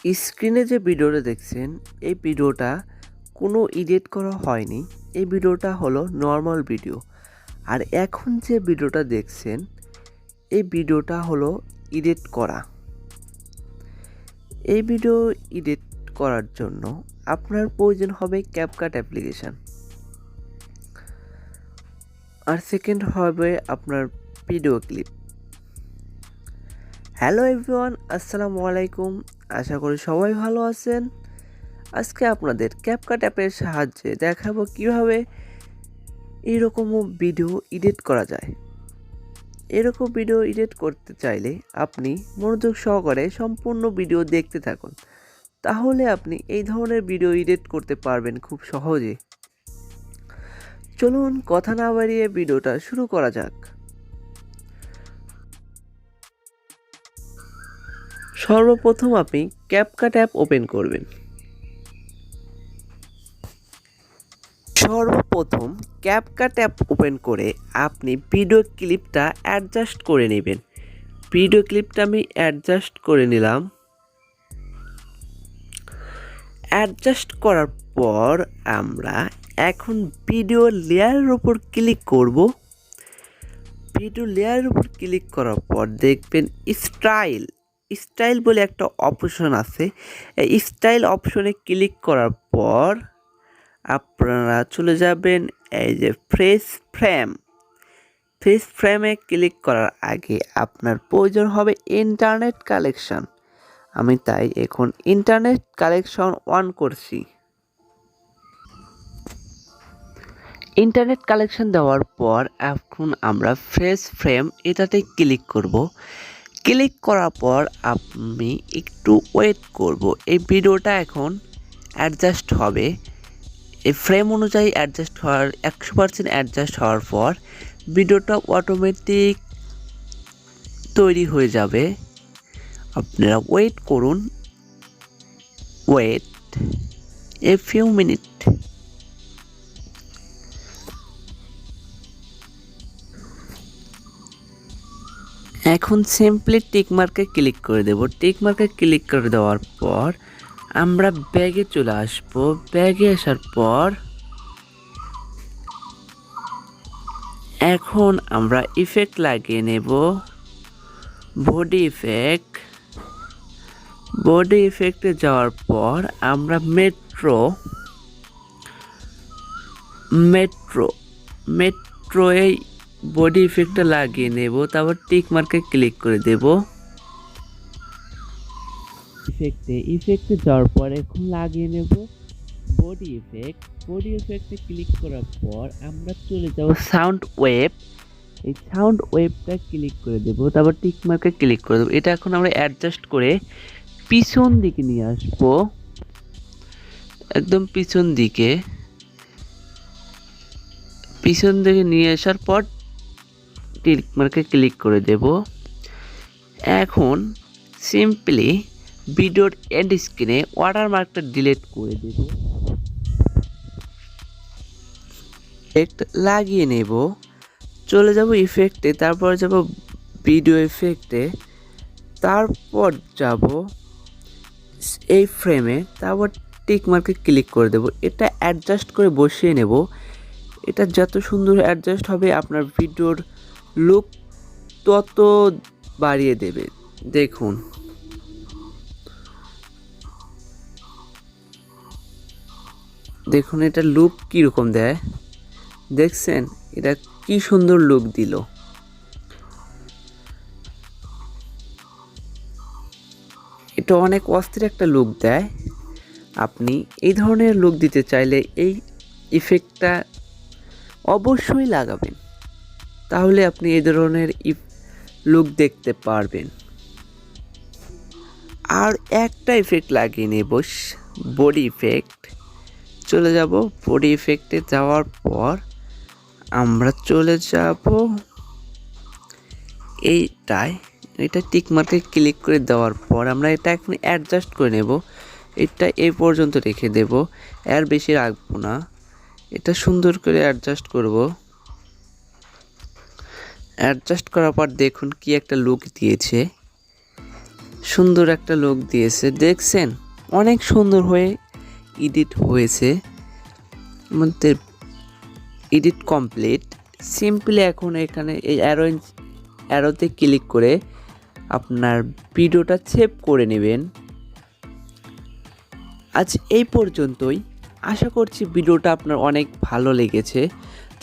স্ক্রিনে যে ভিডিওটা দেখছেন এই ভিডিওটা কোনো এডিট করা হয়নি। এই ভিডিওটা হলো নর্মাল ভিডিও। আর এখন যে ভিডিওটা দেখছেন এই ভিডিওটা হলো এডিট করা। এই ভিডিও এডিট করার জন্য আপনার প্রয়োজন হবে ক্যাপকাট অ্যাপ্লিকেশান, আর সেকেন্ড হবে আপনার ভিডিও ক্লিপ। হ্যালো এভরিওয়ান, আসসালামু আলাইকুম। আশা করি সবাই ভালো আছেন। আজকে আপনাদের ক্যাপকাট অ্যাপের সাহায্যে দেখাবো কিভাবে এইরকমও ভিডিও এডিট করা যায়। এরকম ভিডিও এডিট করতে চাইলে আপনি মনোযোগ সহকারে সম্পূর্ণ ভিডিও দেখতে থাকুন, তাহলে আপনি এই ধরনের ভিডিও এডিট করতে পারবেন খুব সহজে। চলুন কথা না বাড়িয়ে ভিডিওটা শুরু করা যাক। সর্বপ্রথম আপনি ক্যাপকাট অ্যাপ ওপেন করবেন। সর্বপ্রথম ক্যাপকাট অ্যাপ ওপেন করে আপনি ভিডিও ক্লিপটা অ্যাডজাস্ট করে নেবেন। ভিডিও ক্লিপটা আমি অ্যাডজাস্ট করে নিলাম। অ্যাডজাস্ট করার পর আমরা এখন ভিডিও লেয়ারের উপর ক্লিক করব। ভিডিও লেয়ারের উপর ক্লিক করার পর দেখবেন স্টাইল বলে একটা অপশন আছে। এই স্টাইল অপশনে ক্লিক করার পর আপনারা চলে যাবেন এই যে ফ্রেশ ফ্রেমে ক্লিক করার আগে আপনার প্রয়োজন হবে ইন্টারনেট কানেকশন। আমি তাই এখন ইন্টারনেট কানেকশন অন করছি। ইন্টারনেট কানেকশন দেওয়ার পর এখন আমরা ফ্রেশ ফ্রেম এটাতে ক্লিক করব। ক্লিক করার পর আমি একটু ওয়েট করব। এই ভিডিওটা এখন অ্যাডজাস্ট হবে। এই ফ্রেম অনুযায়ী অ্যাডজাস্ট হওয়ার 100% অ্যাডজাস্ট হওয়ার পর ভিডিওটা অটোমেটিক তৈরি হয়ে যাবে। আপনারা ওয়েট করুন, ওয়েট এ ফিউ মিনিট। এখন সিম্পলি টিক মার্কে ক্লিক করে দেব। টিক মার্কে ক্লিক করে দেওয়ার পর আমরা ব্যাগে চলে আসব। ব্যাগে আসার পর এখন আমরা ইফেক্ট লাগিয়ে নেব। বডি ইফেক্টে যাওয়ার পর আমরা মেট্রোয়ে বডি ইফেক্টটা লাগিয়ে নেব। তারপর টিক মার্কে ক্লিক করে দেব। ইফেক্টে যাওয়ার পর এখন লাগিয়ে নেব বডি ইফেক্টে ক্লিক করার পর আমরা চলে যাব সাউন্ড ওয়েভ। এই সাউন্ড ওয়েভটা ক্লিক করে দেব। তারপর টিক মার্কে ক্লিক করে দেব। এটা এখন আমরা অ্যাডজাস্ট করে পিছন দিকে নিয়ে আসবো, একদম পিছন দিকে নিয়ে আসার পর টিক মার্কে ক্লিক করে দেব। এখন সিম্পলি ভিডিওর এন্ড স্ক্রিনে ওয়াটারমার্কটা ডিলিট করে দেব। ইফেক্ট লাগিয়ে নেব। চলে যাব ইফেক্টে, তারপর যাব ভিডিও ইফেক্টে, তারপর যাব এই ফ্রেমে, তারপর টিক মার্কে ক্লিক করে দেব। এটা অ্যাডজাস্ট করে বসিয়ে নেব। এটা যত সুন্দর অ্যাডজাস্ট হবে আপনার ভিডিওর লুক তত বাড়িয়ে দেবে। দেখুন এটা লুক কীরকম দেয়, দেখছেন? এটা কি সুন্দর লুক দিল। এটা অনেক অস্থির একটা লুক দেয়। আপনি এই ধরনের লুক দিতে চাইলে এই ইফেক্টটা অবশ্যই লাগাবেন, তাহলে আপনি এই ধরনের লুক দেখতে পারবেন। আর একটা ইফেক্ট লাগিয়ে নেব, বডি ইফেক্ট। চলে যাব বডি ইফেক্টে যাওয়ার পর আমরা চলে যাব এটা টিক মার্কে ক্লিক করে দেওয়ার পর আমরা এটা এখন অ্যাডজাস্ট করে নেব। এটা এই পর্যন্ত রেখে দেব, এর বেশি রাখবো না। এটা সুন্দর করে অ্যাডজাস্ট করব। অ্যাডজাস্ট করার পর দেখুন কি একটা লুক দিয়েছে। সুন্দর একটা লুক দিয়েছে, দেখছেন অনেক সুন্দর হয়ে এডিট হয়েছে। মধ্যে এডিট কমপ্লিট। সিম্পলি এখন এখানে এই অ্যারোতে ক্লিক করে আপনার ভিডিওটা সেভ করে নেবেন। আজ এই পর্যন্তই। আশা করছি ভিডিওটা আপনার অনেক ভালো লেগেছে।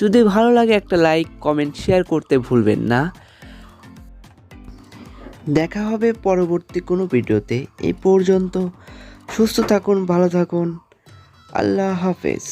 যদি ভালো লাগে একটা লাইক, কমেন্ট, শেয়ার করতে ভুলবেন না। দেখা হবে পরবর্তী কোনো ভিডিওতে। এই পর্যন্ত সুস্থ থাকুন, ভালো থাকুন। আল্লাহ হাফেজ।